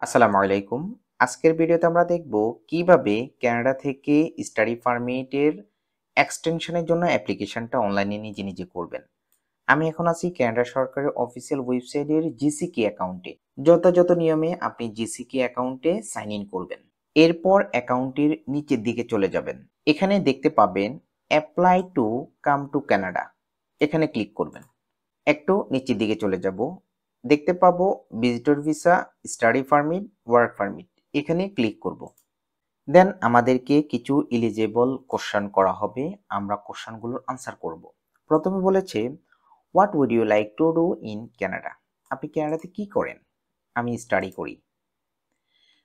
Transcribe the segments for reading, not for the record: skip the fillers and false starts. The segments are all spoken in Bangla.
আসসালামু আলাইকুম। আজকের ভিডিওতে আমরা দেখব কিভাবে কানাডা থেকে স্টাডি পারমিটের এক্সটেনশনের জন্য অ্যাপ্লিকেশনটা অনলাইনে নিজে নিজে করবেন। আমি এখন আছি কানাডা সরকারের অফিসিয়াল ওয়েবসাইটের জিসিকে অ্যাকাউন্টে। যথাযথ নিয়মে আপনি জিসিকে অ্যাকাউন্টে সাইন ইন করবেন। এরপর অ্যাকাউন্টের নিচের দিকে চলে যাবেন। এখানে দেখতে পাবেন apply to come to Canada. এখানে ক্লিক করবেন। একটু নিচের দিকে চলে যাব। দেখতে পাবো visitor visa, study permit, work permit. এখানে ক্লিক করব। দেন আমাদেরকে কিছু এলিজিবল কোশ্চেন করা হবে। আমরা কোশ্চেনগুলোর আনসার করব। প্রথমে বলেছে what would you like to do in Canada. আপনি কানাডাতে কি করেন? আমি স্টাডি করি।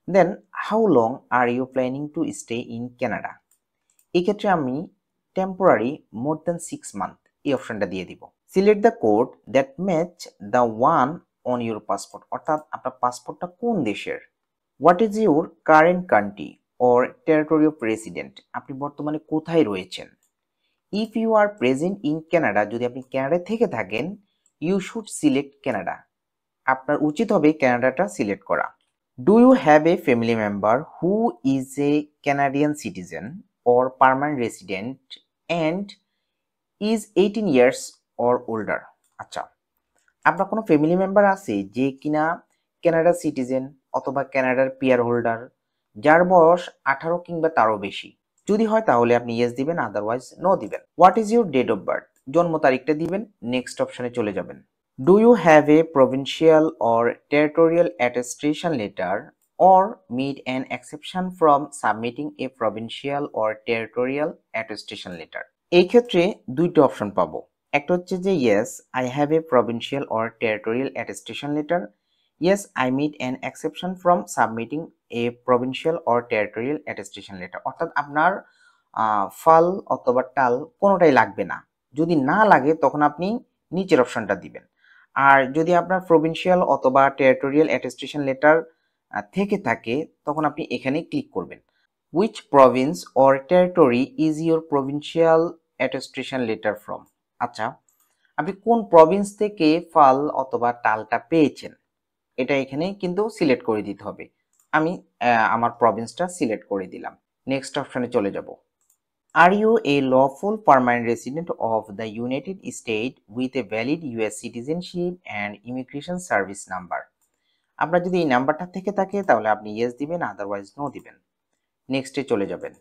Then how long are you planning to stay in Canada. এক্ষেত্রে আমি টেম্পোরারি মোর দ্যান 6 মান্থ এই অপশনটা দিয়ে দিব। Select the code that match the one on your passport, অর্থাৎ আপনার পাসপোর্টটা কোন দেশের। What is your current country or territory of resident, আপনি বর্তমানে কোথায় রয়েছেন। If you are present in Canada, যদি আপনি কানাডায় থেকে থাকেন, ইউ শুড সিলেক্ট কানাডা, আপনার উচিত হবে কানাডাটা সিলেক্ট করা। Do you have a family member who is a Canadian citizen or permanent resident and is 18 years or older. আচ্ছা, আপনার কোনো ফ্যামিলি মেম্বার আছে যে কিনা কানাডার সিটিজেন অথবা কানাডার পিআর হোল্ডার, যার বয়স 18 কিংবা তারও বেশি। যদি হয় তাহলে আপনি ইয়েস দিবেন, আদারওয়াইজ নো দিবেন। What is your date of birth, জন্ম তারিখটা দিবেন। নেক্সট অপশনে চলে যাবেন। Do you have a provincial or territorial attestation letter or meet an exception from submitting a provincial or territorial attestation letter. এই ক্ষেত্রে দুইটা অপশন পাবো। একটা হচ্ছে যে yes I have a provincial or territorial attestation letter, yes I meet an exception from submitting a provincial or territorial attestation letter. অর্থাৎ আপনার ফাল অথবা টাল কোনোটাই লাগবে না। যদি না লাগে তখন আপনি নিচের অপশনটা দিবেন। আর যদি আপনার প্রভিন্সিয়াল অথবা টেরিটোরিয়াল অ্যাটেস্টেশন লেটার থেকে থাকে তখন আপনি এখানে ক্লিক করবেন। Which province or territory is your provincial attestation letter from? আচ্ছা, আপনি কোন প্রভিন্স থেকে ফাল অথবা টালটা পেয়েছেন এটা এখানে কিন্তু সিলেক্ট করে দিতে হবে। আমি আমার প্রভিন্সটা সিলেক্ট করে দিলাম। নেক্সট অপশনে চলে যাব। Are you a lawful permanent resident of the United State with a valid US citizenship and immigration service number. আপনার যদি এই নাম্বারটা থেকে থাকে তাহলে আপনি ইয়েস দিবেন, আদারওয়াইজ নো দিবেন। নেক্সটে চলে যাবেন।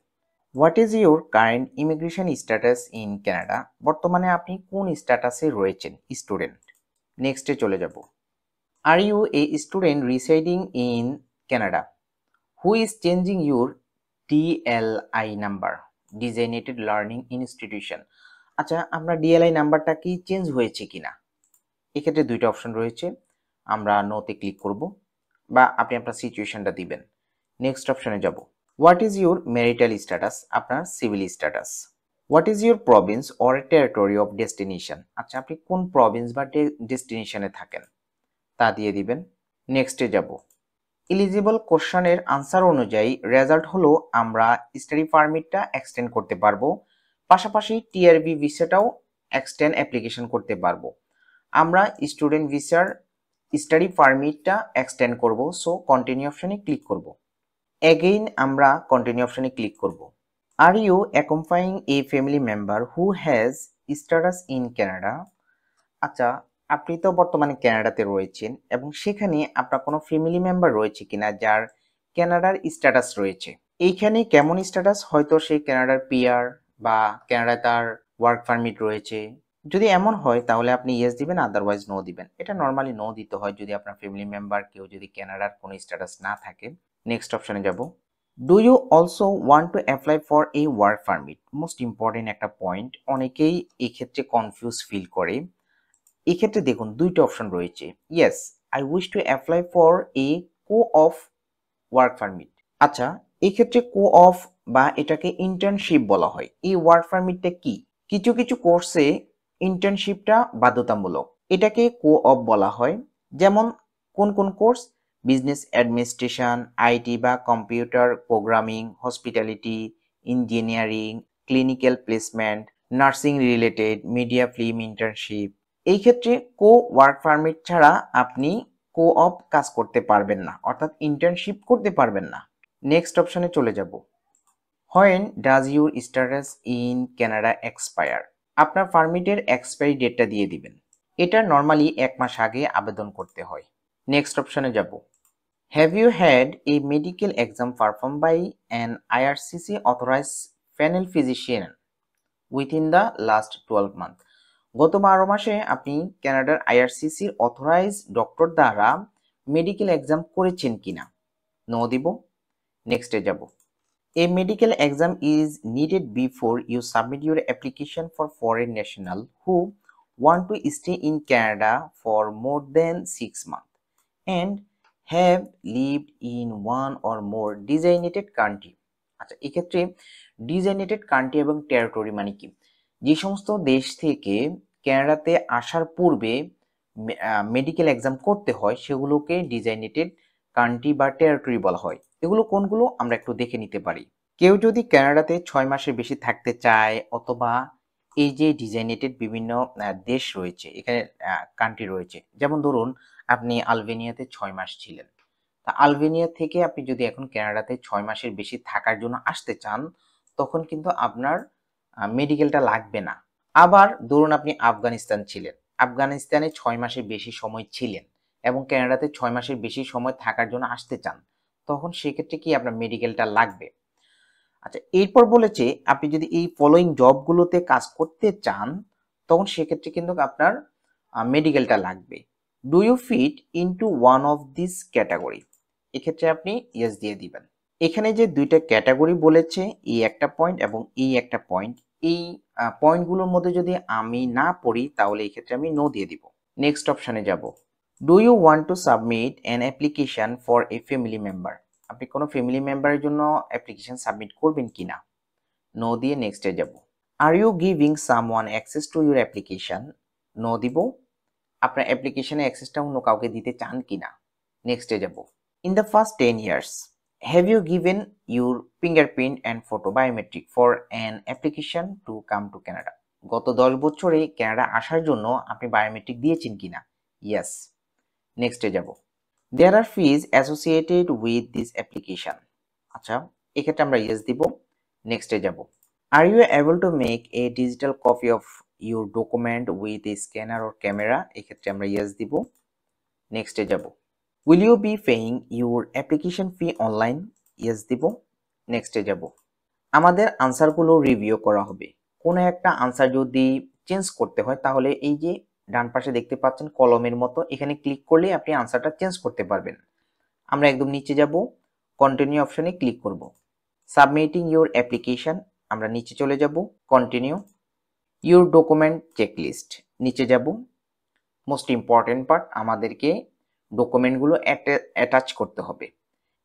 What is your current immigration status in Canada, বর্তমানে আপনি কোন স্ট্যাটাসে রয়েছেন, স্টুডেন্ট। নেক্সটে চলে যাব। Are you a student residing in Canada who is changing your DLI number, designated learning institution. আচ্ছা, আপনার ডিএলআই নাম্বারটা কি চেঞ্জ হয়েছে কিনা, এক্ষেত্রে দুইটা অপশন রয়েছে। আমরা নোতে ক্লিক করব বা আপনি আপনার সিচুয়েশনটা দিবেন। নেক্সট অপশনে যাব। What is your marital status, আপনার civil status. What is your province or territory of destination, আচ্ছা আপনি কোন প্রভিন্স বা ডেস্টিনেশনে থাকেন তা দিয়ে দিবেন। নেক্সটে যাব। এলিজিবল কোশ্চেনের আনসার অনুযায়ী রেজাল্ট হলো আমরা স্টাডি পারমিটটা এক্সটেন্ড করতে পারবো, পাশাপাশি টিআরবি ভিসাটাও এক্সটেন্ড অ্যাপ্লিকেশন করতে পারবো। আমরা স্টুডেন্ট ভিসার স্টাডি পারমিটটা এক্সটেন্ড করব, সো কন্টিনিউ অপশনে ক্লিক করব। এগেইন আমরা কন্টিনিউ অপশনে ক্লিক করব। Are you accompanying a family member who has status in Canada. আচ্ছা, আপনি তো বর্তমানে কানাডাতে রয়েছেন এবং সেখানে আপনার কোনো ফ্যামিলি মেম্বার রয়েছে কিনা যার কানাডার স্ট্যাটাস রয়েছে। এইখানে কেমন স্ট্যাটাস, হয়তো সেই কানাডার পিআর বা কানাডায় তার ওয়ার্ক পারমিট রয়েছে। যদি এমন হয় তাহলে আপনি ইয়েস দিবেন, আদারওয়াইজ নো দিবেন। এটা নর্মালি নো দিতে হয় যদি আপনার ফ্যামিলি মেম্বার কেউ যদি কানাডার কোনো স্ট্যাটাস না থাকে। নেক্সট অপশনে যাব। Do you also want to apply for a work permit, most important একটা পয়েন্ট, অনেকেই এই ক্ষেত্রে কনফিউজ ফিল করে। এক্ষেত্রে দেখুন দুইটা অপশন রয়েছে। Yes I wish to apply for A co of work permit. আচ্ছা, এই ক্ষেত্রে কো অফ বা এটাকে ইন্টার্নশিপ বলা হয়। এই ওয়ার্ক পারমিটটা কি, কিছু কিছু কোর্সে ইন্টার্নশিপটা বাধ্যতামূলক, এটাকে কো অফ বলা হয়। যেমন কোন কোন কোর্স, বিজনেস অ্যাডমিনিস্ট্রেশন, আইটি বা computer programming, hospitality, engineering, clinical placement, nursing related, media film internship. এই ক্ষেত্রে কো ওয়ার্ক পারমিট ছাড়া আপনি কো-অপ কাজ করতে পারবেন না, অর্থাৎ ইন্টার্নশিপ করতে পারবেন না। নেক্সট অপশনে চলে যাব। When does your status in Canada expire? আপনার পারমিটের এক্সপায়ারি ডেটটা দিয়ে দিবেন। এটা নর্মালি 1 মাস আগে আবেদন করতে হয়। নেক্সট অপশনে যাব। Have you had a medical exam perform by an IRCC authorize panel physician within the last 12 month? গত 12 মাসে আপনি কানাডার আইআরসিসির অথরাইজ ডক্টর দ্বারা মেডিকেল এক্সাম করেছেন কিনা? নো দিব। নেক্সটে যাব। A medical exam is needed before you submit your application for foreign national who want to stay in Canada for more than 6 months and have lived in one or more designated country. আচ্ছা, এক্ষেত্রে ডিজাইনেটেড কান্ট্রি এবং টেরিটরি মানে কি? যে সমস্ত দেশ থেকে কানাডাতে আসার পূর্বে মেডিকেল এক্সাম করতে হয় সেগুলোকে ডিজাইনেটেড কান্ট্রি বা টেরিটরি বলা হয়। এগুলো কোনগুলো আমরা একটু দেখে নিতে পারি। কেউ যদি কানাডাতে 6 মাসের বেশি থাকতে চায়, অথবা এই যে ডিজাইনেটেড বিভিন্ন দেশ রয়েছে, এখানে কান্ট্রি রয়েছে, যেমন ধরুন আপনি আলবেনিয়াতে 6 মাস ছিলেন, তা আলবেনিয়া থেকে আপনি যদি এখন কানাডাতে 6 মাসের বেশি থাকার জন্য আসতে চান, তখন কিন্তু আপনার মেডিকেলটা লাগবে না। আবার ধরুন আপনি আফগানিস্তান ছিলেন, আফগানিস্তানে 6 মাসের বেশি সময় ছিলেন এবং কানাডাতে 6 মাসের বেশি সময় থাকার জন্য আসতে চান, তখন সেক্ষেত্রে কি আপনার মেডিকেলটা লাগবে। আচ্ছা, এরপর বলেছে আপনি যদি এই ফলোইং জবগুলোতে কাজ করতে চান, তখন সেক্ষেত্রে কিন্তু আপনার মেডিকেলটা লাগবে। Do you fit into one of this category? এক্ষেত্রে আপনি ইয়েস দিয়ে দিবেন। এখানে যে দুইটা ক্যাটাগরি বলেছে, এই একটা পয়েন্ট এবং এই একটা পয়েন্ট, এই পয়েন্টগুলোর মধ্যে যদি আমি না পড়ি তাহলে এই ক্ষেত্রে আমি নো দিয়ে দিব। নেক্সট অপশনে যাব। Do you want to submit an application for a family member? আপনি কোনো ফ্যামিলি মেম্বারের জন্য অ্যাপ্লিকেশন সাবমিট করবেন কিনা? নো দিয়ে নেক্সটে যাব। Are you giving someone access to your application? No দিব। আপনার অ্যাপ্লিকেশনে অ্যাক্সেসটা অন্য কাউকে দিতে চান কিনা? নেক্সটে যাব। In the first 10 years have you given your fingerprint and photo biometric for an application to come to Canada? গত 10 বছরে কানাডা আসার জন্য আপনি বায়োমেট্রিক দিয়েছেন কিনা? ইয়েস। নেক্সটে যাব। There are fees associated with this application? আচ্ছা, এক্ষেত্রে আমরা ইয়েস দিব। নেক্সটে যাব। Are you able to make a digital copy of your document with a scanner or camera? এক্ষেত্রে আমরা ইয়েস দিব। নেক্সটে যাব। Will you be paying your application fee online? Yes দিব। নেক্সটে যাব। আমাদের আনসারগুলো রিভিউ করা হবে। কোনো একটা আনসার যদি চেঞ্জ করতে হয় তাহলে এই যে ডান পাশে দেখতে পাচ্ছেন কলমের মতো, এখানে ক্লিক করলে আপনি আনসারটা চেঞ্জ করতে পারবেন। আমরা একদম নিচে যাব, কন্টিনিউ অপশনে ক্লিক করব। সাবমিটিং ইউর অ্যাপ্লিকেশন, আমরা নিচে চলে যাব, কন্টিনিউ। ইউর ডকুমেন্ট চেকলিস্ট, নিচে যাব। মোস্ট ইম্পর্টেন্ট পার্ট, আমাদেরকে ডকুমেন্টগুলো অ্যাটাচ করতে হবে।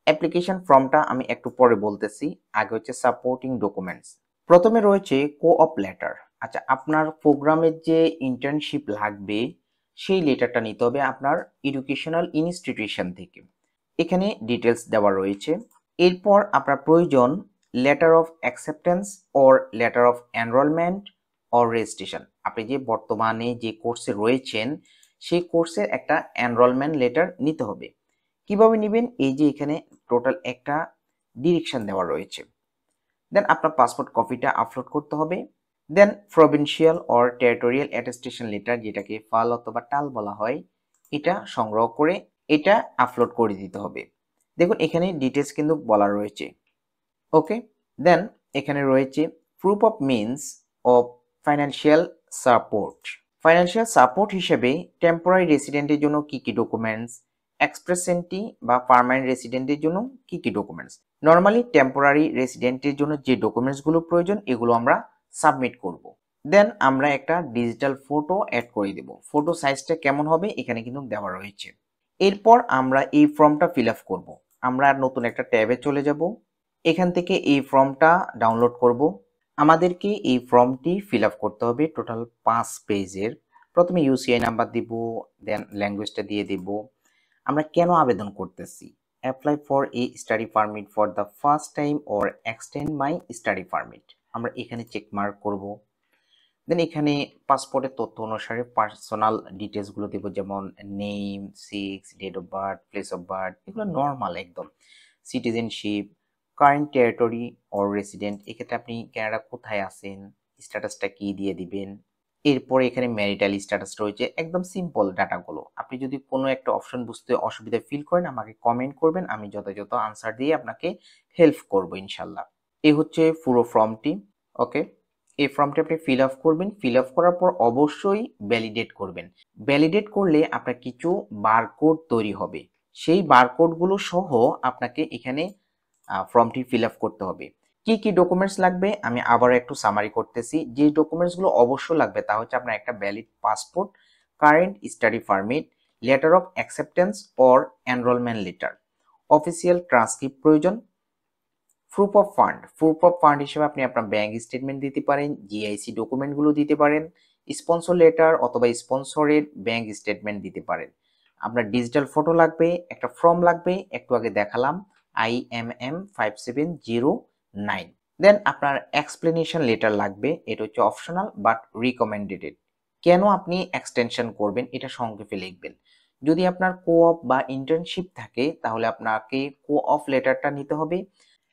অ্যাপ্লিকেশন ফর্মটা আমি একটু পরে বলতেছি, আগে হচ্ছে সাপোর্টিং ডকুমেন্টস। প্রথমে রয়েছে কো-অপ লেটার। আচ্ছা, আপনার প্রোগ্রামের যে ইন্টার্নশিপ লাগবে সেই লেটারটা নিতে হবে আপনার এডুকেশনাল ইনস্টিটিউশন থেকে। এখানে ডিটেলস দেওয়া রয়েছে। এরপর আপনার প্রয়োজন letter of acceptance or letter of enrolment or registration. আপনি যে বর্তমানে যে কোর্সে রয়েছেন সেই কোর্সের একটা এনরোলমেন্ট লেটার নিতে হবে। কিভাবে নেবেন? এই যে এখানে টোটাল একটা ডিরেকশন দেওয়া রয়েছে। দেন আপনার পাসপোর্ট কপিটা আপলোড করতে হবে। Then provincial or territorial attestation letter, যেটাকে ফাল অথবা টাল বলা হয়, এটা সংগ্রহ করে এটা আপলোড করে দিতে হবে। দেখুন এখানে ডিটেলস কিন্তু বলা রয়েছে। ওকে, দেন এখানে রয়েছে proof of means of financial support. Financial support হিসেবে টেম্পোরারি রেসিডেন্টের জন্য কি কি ডকুমেন্টস, এক্সপ্রেসেন্টি বা পার্মানেন্ট রেসিডেন্টের জন্য কি কি ডকুমেন্টস। নর্মালি টেম্পোরারি রেসিডেন্টের জন্য যে ডকুমেন্টসগুলো প্রয়োজন এগুলো আমরা সাবমিট করব। দেন আমরা একটা ডিজিটাল ফটো অ্যাড করে দেব। ফটো সাইজটা কেমন হবে এখানে কিন্তু দেওয়া রয়েছে। এরপর আমরা এই ফর্মটা ফিল আপ করবো। আমরা নতুন একটা ট্যাবে চলে যাব, এখান থেকে এই ফর্মটা ডাউনলোড করব। আমাদেরকে এই ফর্মটি ফিল আপ করতে হবে টোটাল 5 পেজের। প্রথমে ইউসিআই নাম্বার দিব, দেন ল্যাঙ্গুয়েজটা দিয়ে দিব। আমরা কেন আবেদন করতেছি? Apply for a study permit for the first time or extend my study permit, আমরা এখানে চেক মার্ক করব। দেন এখানে পাসপোর্টের তথ্য অনুসারে পার্সোনাল ডিটেলসগুলো দেব, যেমন name, sex, date of birth, place of birth, এগুলো নর্মাল একদম। Citizenship, current territory or resident, এক্ষেত্রে আপনি কানাডা কোথায় আছেন, স্ট্যাটাসটা কি দিয়ে দিবেন। এরপরে এখানে ম্যারিটাল স্ট্যাটাস রয়েছে, একদম সিম্পল ডাটাগুলো। আপনি যদি কোনো একটা অপশন বুঝতে অসুবিধা ফিল করেন আমাকে কমেন্ট করবেন, আমি যথাযথ আনসার দিয়ে আপনাকে হেল্প করব ইনশাল্লাহ। এই হচ্ছে পুরো ফর্মটি। ওকে, এই ফর্মটি আপনি ফিল আপ করবেন। ফিল আপ করার পর অবশ্যই ভ্যালিডেট করবেন। ভ্যালিডেট করলে আপনার কিছু বারকোড তৈরি হবে, সেই বারকোডগুলো সহ আপনাকে এখানে ফর্মটি ফিল আপ করতে হবে। কি কি ডকুমেন্টস লাগবে আমি আবার একটু সামারি করতেছি। যে ডকুমেন্টসগুলো অবশ্যই লাগবে তা হচ্ছে আপনার একটা valid passport, current study permit, letter of acceptance or enrolment letter, official transcript প্রয়োজন, proof of fund. Proof of fund হিসেবে আপনি আপনার ব্যাংক স্টেটমেন্ট দিতে পারেন, জিআইসি ডকুমেন্টগুলো দিতে পারেন, স্পন্সর লেটার অথবা স্পন্সরের ব্যাংক স্টেটমেন্ট দিতে পারেন। আপনার ডিজিটাল ফটো লাগবে, একটা ফর্ম লাগবে, একটু আগে দেখালাম IMM 5709। দেন আপনার এক্সপ্লেনেশন লেটার লাগবে, এটা হচ্ছে অপশনাল বাট রিকমেন্ডেড। কেন আপনি এক্সটেনশন করবেন এটা সংক্ষেপে লিখবেন। যদি আপনার কোঅপ বা ইন্টার্নশিপ থাকে তাহলে আপনাকে কোঅপ লেটারটা নিতে হবে।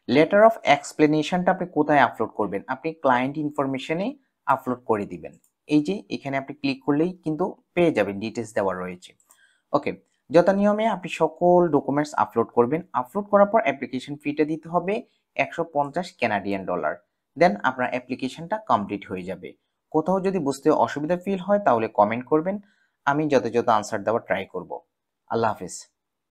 লেটার অফ এক্সপ্লেনেশনটা আপনি কোথায় আপলোড করবেন, আপনি ক্লায়েন্ট ইনফরমেশনে আপলোড করে দিবেন। এই যে এখানে আপনি ক্লিক করলেই কিন্তু পেয়ে যাবেন, ডিটেলস দেওয়া রয়েছে। ওকে, যথা নিয়মে আপনি সকল ডকুমেন্টস আপলোড করবেন। আপলোড করার পর অ্যাপ্লিকেশন ফিটা দিতে হবে 150 কানাডিয়ান ডলার। দেন আপনার অ্যাপ্লিকেশনটা কমপ্লিট হয়ে যাবে। কোথাও যদি বুঝতে অসুবিধা ফিল হয় তাহলে কমেন্ট করবেন, আমি যথাযথ আনসার দেওয়ার ট্রাই করব। আল্লাহ হাফিজ।